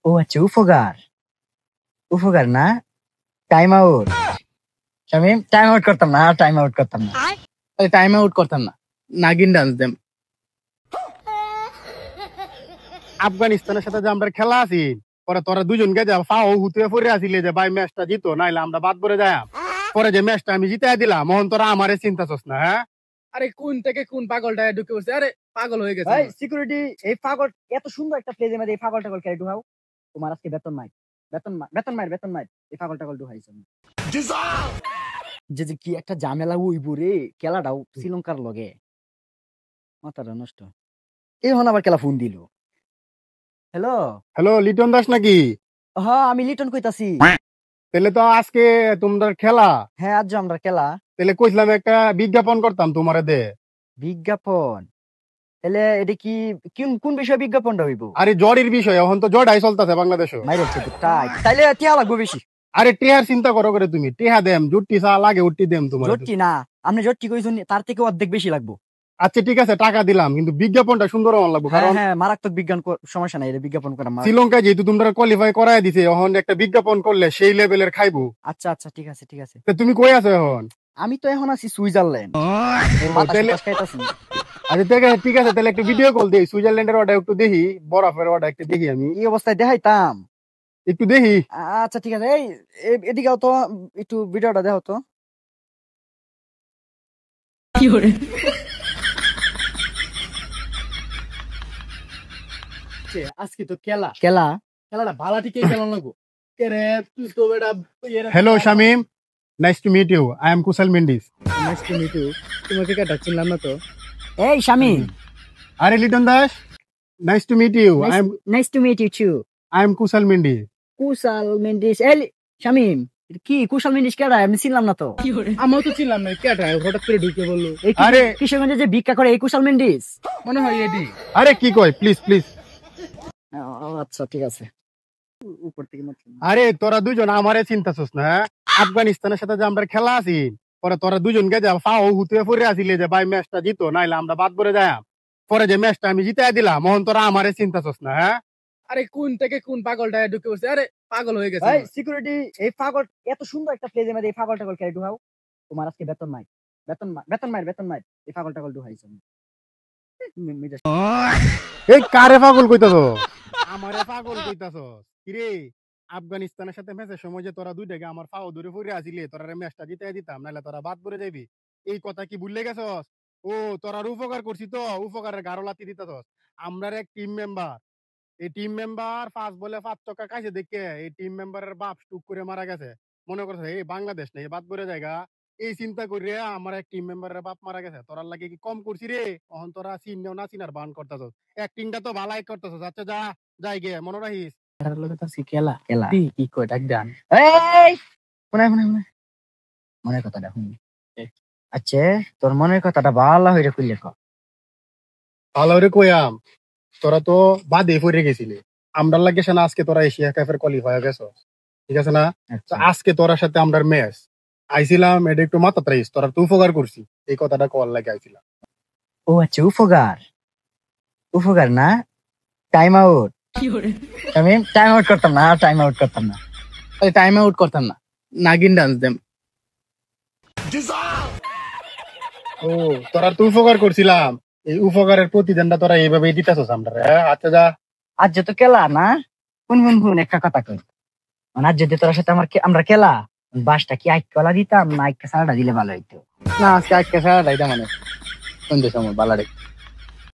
ও আচ্ছা, উপকার উপকার না, time out. Shamim, time out করতাম না, টাইম আউট করতাম না। টাইম আউট করতাম না, নাগিন ডান্স দেম। আফগানিস্তানের সাথে যে আমরা খেলা আছি, পরে তোরা দুজনকে যে ফাও হুতুয়ে পড়ে আসিলে যে ভাই ম্যাচটা জিতো, নাইলে আমরা বাদ পড়ে যাই। পরে যে ম্যাচটা আমি জিতাই দিলাম, মোহন তোরা আমারে চিন্তা করছ না? হ্যাঁ, আরে কোন থেকে কোন পাগলটা ঢুকে পড়ছে? আরে পাগল হয়ে গেছে। ভাই সিকিউরিটি, এই পাগল এত সুন্দর একটা প্লেজের মধ্যে এই পাগল টাগল কে ঢুকাও? তোমার আজকে বেতন নাই, বেতন মার, এই পাগল টাগল ঢুকাইছ। যে যে কি একটা ঝামেলা হইব রে, খেলাটাও শ্রীলঙ্কার লগে, মাথাটা নষ্ট। এখন আবার খেলা ফোন দিল। হ্যালো হ্যালো, লিটন দাস নাকি? হ্যাঁ, আমি লিটন কইতাছি। তাহলে তো আজকে তোমাদের খেলা। হ্যাঁ, আজ আমরা খেলা। তাহলে কইছিলাম একটা বিজ্ঞাপন করতাম তোমারে দে। বিজ্ঞাপন? তাহলে এটা কি কোন বিষয়ে বিজ্ঞাপনটা হইব? আরে জ্বরের বিষয়, এখন তো জ্বরটাই চলতেছে বাংলাদেশে। মাইরে তাই তাইলে টিয়া লাগবো বেশি। আরে টেহার চিন্তা করো করে তুমি, টেহা দেম, জুট্টি চা লাগে উঠটি দেম তোমার। জটটি না, আপনি জটটি কইছেন, তার থেকে অর্ধেক বেশি লাগবো। আচ্ছা ঠিক আছে, টাকা দিলাম, কিন্তু বিজ্ঞাপনটা সুন্দর হওয়ার লাগবে। হ্যাঁ কারণ হ্যাঁ, মারাত্মক বিজ্ঞান, সমস্যা নাই, এটা বিজ্ঞাপন করা শ্রীলঙ্কা যেহেতু তোমরা কোয়ালিফাই করাই দিছে, এখন একটা বিজ্ঞাপন করলে সেই লেভেলের খাইবো। আচ্ছা আচ্ছা, ঠিক আছে ঠিক আছে। তা তুমি কই আছো এখন? আমি তো এখন আছি সুইজারল্যান্ড। আচ্ছা ঠিক আছে, তাহলে একটা ভিডিও কল দিই, সুইজারল্যান্ডের ওটা একটু দেখি, বরফের ওটা একটু দেখি, আমি এই অবস্থায় দেখাইতাম, একটু দেখি। আচ্ছা ঠিক আছে, এদিকেও তো একটু ভিডিওটা দেখো তো। আজকে তো খেলা, খেলা খেলাটা ভালো ঠিকই খেলা লাগবো। কে রে তুই তো বেটা? Hello Shamim, nice to meet you, I am Kusal Mendis. Nice to meet you. তোমাকে কেটা চিনলাম না তো। এই শামিম। আরে Liton Das, nice to meet you, nice to meet you too. I am Kusal Mendis. Kusal Mendis? এই শামিম, কি কুশল মেন্ডিস কেডা? আমি চিনলাম না তো। আমিও তো চিনলাম না, কেটা হঠাৎ করে ঢুকে বললো। আরে কিশোরগঞ্জে যে ভিক্ষা করে এই কুশল মেন্ডিস মনে হয় এডি। আরে কি কয়, প্লিজ প্লিজ। আচ্ছা ঠিক আছে, উপর থেকে আরে তোরা দুজন আমারে চিন্তা করছ না? আফগানিস্তানের সাথে যে আমরা খেলা আছি, পরে তোরা দুজনকে যে ফাও হুতুয়ে পড়ে আসিলে যে ভাই ম্যাচটা জিতো, নাইলে আমরা বাদ পড়ে যাই। পরে যে ম্যাচটা আমি জিতাই দিলাম, মোহন তোরা আমারে চিন্তা করছ না? হ্যাঁ, আরে কোন থেকে কোন পাগলটা ঢুকে পড়ছে? আরে পাগল হয়ে গেছে। ভাই সিকিউরিটি, এই পাগল এত সুন্দর একটা প্লেজের মধ্যে এই পাগল টাগল কে ঢুকাও? তোমার আজকে বেতন নাই, বেতন মার, এই পাগল টাগল ঢুকাইছ। এই কারে পাগল কইতাছ? আমারে পাগল কইতাছ? কিরে, আফগানিস্তানের সাথে ম্যাচের সময় যে তোরা দুইটাকে আমার ফাও ধরে পড়ে আসিলে, তোরা ম্যাচটা জিতাই দিতাম, নাইলে তোরা বাদ পড়ে যাবি। এই কথা কি ভুলে গেছস? ও তোরা উপকার করছি তো, উপকারের গারো লাতি দিতাছস। আমরার এক টিম মেম্বার, এই টিম মেম্বার 5 বলে 5 টাকা কাছে দেখে এই টিম মেম্বারের বাপ টুক করে মারা গেছে। মনে করছে এই বাংলাদেশ নেই, বাদ পড়ে জায়গা। এই চিন্তা করিয়া আমার এক টিম মেম্বারের বাপ মারা গেছে। তোরার লাগে কি কম করছি রে? অহন তোরা চিনলেও না চিনার বান করতেছস। অ্যাক্টিংটা তো ভালাই করতেছস। আচ্ছা যা, যাই গে, মনে রাখিস। এটার লগে তো খেলা খেলা কি কয় ডাক ডান। এই মনের কথাটা শুনি। আচ্ছা, তোর মনের কথাটা ভালো হইরে কইলে ক। ভালো রে কইয়াম, তোরা তো বাদে পড়ে গেছিলি। আমরার লাগে না আজকে তোরা এশিয়া কাপের কোয়ালিফাই হয়ে গেছস, ঠিক আছে না? তো আজকে তোরার সাথে আমরার ম্যাচ আইছিলাম, এটা একটু মাথা রাখিস। তোরা তো উপকার করছি, এই কথাটা কল লাগে আইছিলাম। ও আচ্ছা, উপকার না, টাইম আউট। আমি টাইম আউট করতাম না, টাইম আউট করতাম না। টাইম আউট করতাম না, নাগিন ডান্স দেম। ও তোরা তো উপকার করছিলাম, এই উপকারের প্রতিদানটা তোরা এইভাবে দিতেছস আমরা। আচ্ছা যা। আজ তো খেলা না, শুন একটা কথা কই। মানে আজ যদি তোর সাথে আমরা খেলা, বাসটা কি আইকলা দিতাম না আইকা সারাটা দিলে ভালো হইতো? না, আজকে সারা রাইতা মানে সন্ধ্যে সময় বালা রে।